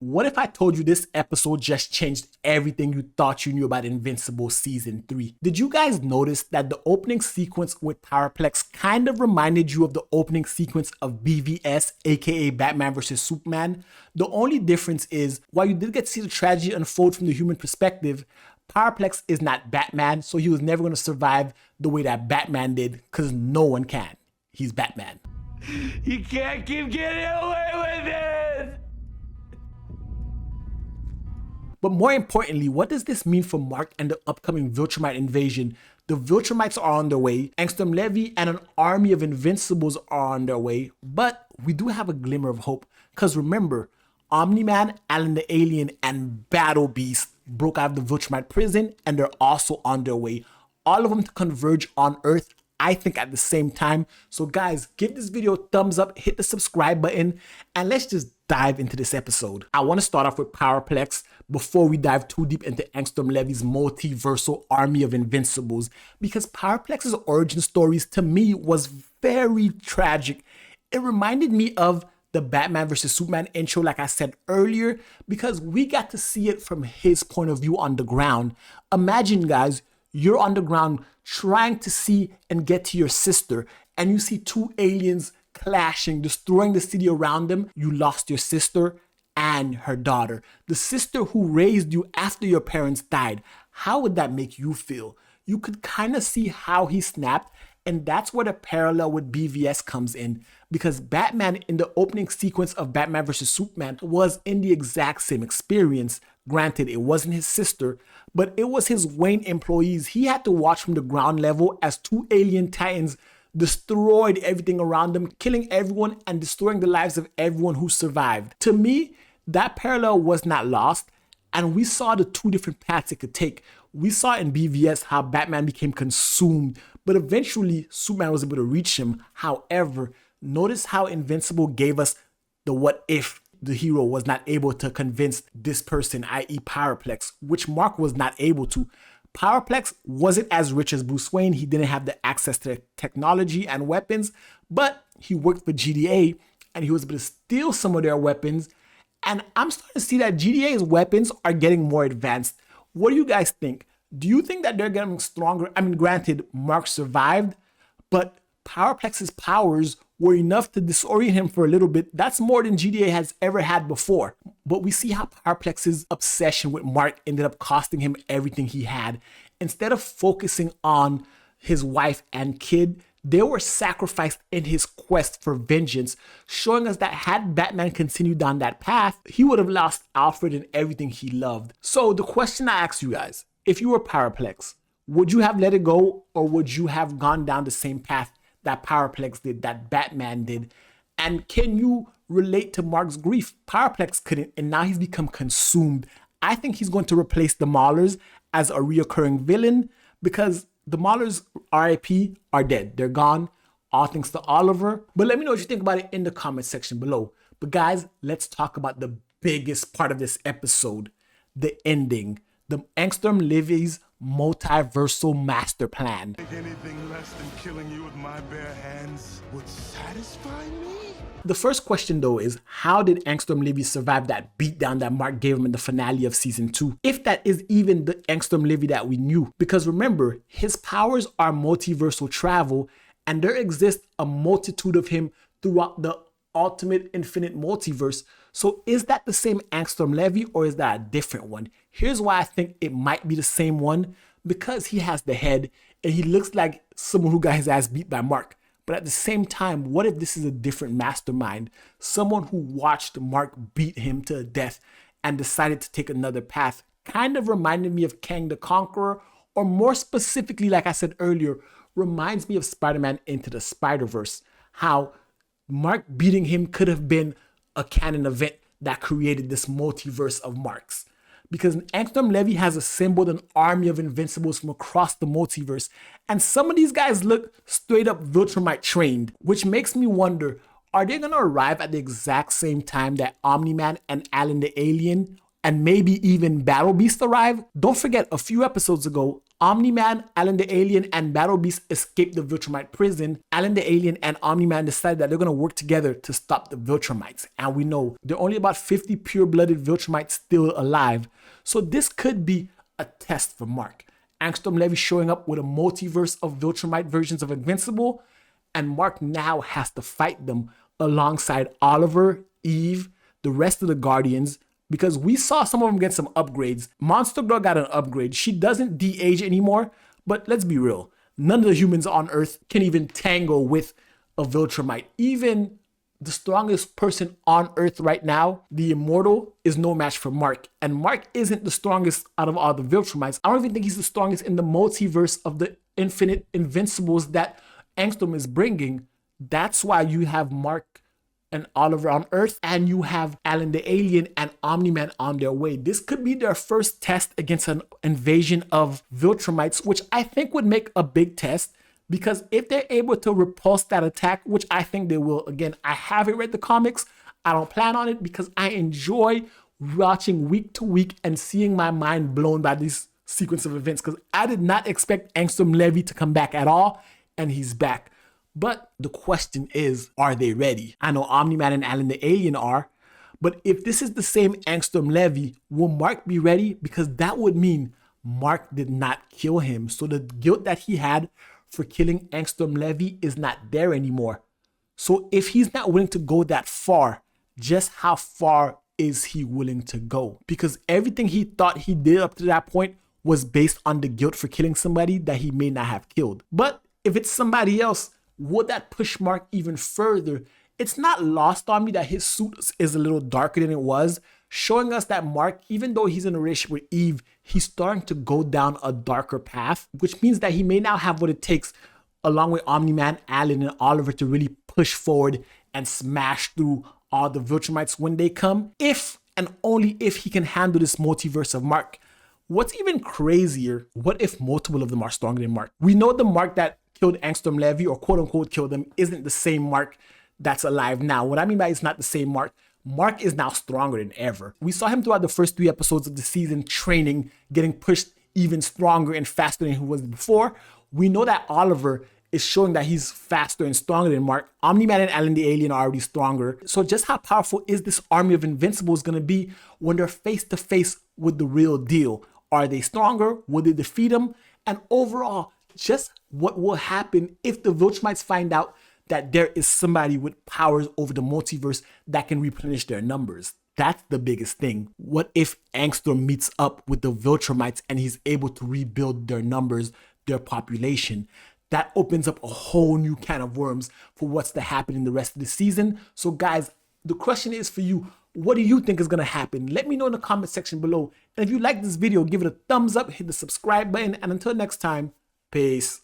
What if I told you this episode just changed everything you thought you knew about Invincible Season 3? Did you guys notice that the opening sequence with Powerplex kind of reminded you of the opening sequence of BVS, aka Batman vs. Superman? The only difference is, while you did get to see the tragedy unfold from the human perspective, Powerplex is not Batman, so he was never going to survive the way that Batman did, because no one can. He's Batman. You can't keep getting away with it! But more importantly, what does this mean for Mark and the upcoming Viltrumite invasion? The Viltrumites are on their way, Angstrom Levy and an army of Invincibles are on their way, but we do have a glimmer of hope, because remember, Omni-Man, Alan the Alien, and Battle Beast broke out of the Viltrumite prison, and they're also on their way. All of them to converge on Earth, I think, at the same time. So guys, give this video a thumbs up, hit the subscribe button, and let's just dive into this episode. I want to start off with Powerplex before we dive too deep into Angstrom Levy's multiversal army of Invincibles, because Powerplex's origin stories to me was very tragic. It reminded me of the Batman vs. Superman intro, like I said earlier, because we got to see it from his point of view on the ground. Imagine, guys, you're on the ground trying to see and get to your sister, and you see two aliens clashing, destroying the city around them. You lost your sister and her daughter, the sister who raised you after your parents died. How would that make you feel? You could kind of see how he snapped, and that's where the parallel with BVS comes in, because Batman in the opening sequence of Batman vs. Superman was in the exact same experience. Granted, it wasn't his sister, but it was his Wayne employees. He had to watch from the ground level as two alien titans destroyed everything around them, killing everyone and destroying the lives of everyone who survived. To me, that parallel was not lost, and we saw the two different paths it could take. We saw in BVS how Batman became consumed, but eventually Superman was able to reach him. However, notice how Invincible gave us the what if the hero was not able to convince this person, i.e. Powerplex, which Mark was not able to. Powerplex wasn't as rich as Bruce Wayne. He didn't have the access to technology and weapons, but he worked for GDA and he was able to steal some of their weapons. And I'm starting to see that GDA's weapons are getting more advanced. What do you guys think? Do you think that they're getting stronger? I mean, granted, Mark survived, but Powerplex's powers were enough to disorient him for a little bit. That's more than GDA has ever had before. But we see how Powerplex's obsession with Mark ended up costing him everything he had. Instead of focusing on his wife and kid, they were sacrificed in his quest for vengeance, showing us that had Batman continued down that path, he would have lost Alfred and everything he loved. So the question I ask you guys, if you were Powerplex, would you have let it go, or would you have gone down the same path that Powerplex did, that Batman did? And can you relate to Mark's grief? Powerplex couldn't, and now he's become consumed. I think he's going to replace the Maulers as a reoccurring villain, because the Maulers, RIP, are dead. They're gone. All thanks to Oliver. But let me know what you think about it in the comment section below. But guys, let's talk about the biggest part of this episode, the ending. The Angstrom Levy's multiversal master plan. Anything less than killing you with my bare hands would satisfy me? The first question though is, how did Angstrom Levy survive that beatdown that Mark gave him in the finale of season 2? If that is even the Angstrom Levy that we knew. Because remember, his powers are multiversal travel, and there exists a multitude of him throughout the ultimate infinite multiverse. So is that the same Angstrom Levy, or is that a different one? Here's why I think it might be the same one, because he has the head and he looks like someone who got his ass beat by Mark. But at the same time, what if this is a different mastermind? Someone who watched Mark beat him to death and decided to take another path. Kind of reminded me of Kang the Conqueror, or more specifically, like I said earlier, reminds me of Spider-Man Into the Spider-Verse. How Mark beating him could have been a canon event that created this multiverse of Marks. Because Angstrom Levy has assembled an army of Invincibles from across the multiverse, and some of these guys look straight up Viltrumite trained, which makes me wonder, are they going to arrive at the exact same time that Omni-Man and Alan the Alien and maybe even Battle Beast arrive? Don't forget, a few episodes ago, Omni-Man, Alan the Alien, and Battle Beast escaped the Viltrumite prison. Alan the Alien and Omni-Man decided that they're going to work together to stop the Viltrumites. And we know there are only about 50 pure-blooded Viltrumites still alive. So this could be a test for Mark. Angstrom Levy showing up with a multiverse of Viltrumite versions of Invincible, and Mark now has to fight them alongside Oliver, Eve, the rest of the Guardians, because we saw some of them get some upgrades. Monster Girl got an upgrade. She doesn't de-age anymore, but let's be real. None of the humans on Earth can even tangle with a Viltrumite. Even the strongest person on Earth right now, the Immortal, is no match for Mark. And Mark isn't the strongest out of all the Viltrumites. I don't even think he's the strongest in the multiverse of the infinite Invincibles that Angstrom is bringing. That's why you have Mark and Oliver on Earth, and you have Alan the Alien and Omni-Man on their way. This could be their first test against an invasion of Viltrumites, which I think would make a big test, because if they're able to repulse that attack, which I think they will, again, I haven't read the comics, I don't plan on it, because I enjoy watching week to week and seeing my mind blown by this sequence of events, because I did not expect Angstrom Levy to come back at all, and he's back. But the question is, are they ready? I know Omni-Man and Alan the Alien are, but if this is the same Angstrom Levy, will Mark be ready? Because that would mean Mark did not kill him. So the guilt that he had for killing Angstrom Levy is not there anymore. So if he's not willing to go that far, just how far is he willing to go? Because everything he thought he did up to that point was based on the guilt for killing somebody that he may not have killed. But if it's somebody else, would that push Mark even further? It's not lost on me that his suit is a little darker than it was, showing us that Mark, even though he's in a relationship with Eve, he's starting to go down a darker path, which means that he may now have what it takes, along with Omni-Man, Alan, and Oliver, to really push forward and smash through all the Viltrumites when they come, if and only if he can handle this multiverse of Mark. What's even crazier, what if multiple of them are stronger than Mark? We know the Mark that killed Angstrom Levy, or quote unquote killed him, isn't the same Mark that's alive now. What I mean by it's not the same Mark, Mark is now stronger than ever. We saw him throughout the first 3 episodes of the season training, getting pushed even stronger and faster than he was before. We know that Oliver is showing that he's faster and stronger than Mark. Omni-Man and Alan the Alien are already stronger. So just how powerful is this army of Invincibles going to be when they're face to face with the real deal? Are they stronger? Will they defeat them? And overall, just what will happen if the Viltrumites find out that there is somebody with powers over the multiverse that can replenish their numbers? That's the biggest thing. What if Angstrom meets up with the Viltrumites and he's able to rebuild their numbers, their population? That opens up a whole new can of worms for what's to happen in the rest of the season. So guys, the question is for you, what do you think is going to happen? Let me know in the comment section below. And if you like this video, give it a thumbs up, hit the subscribe button, and until next time, peace.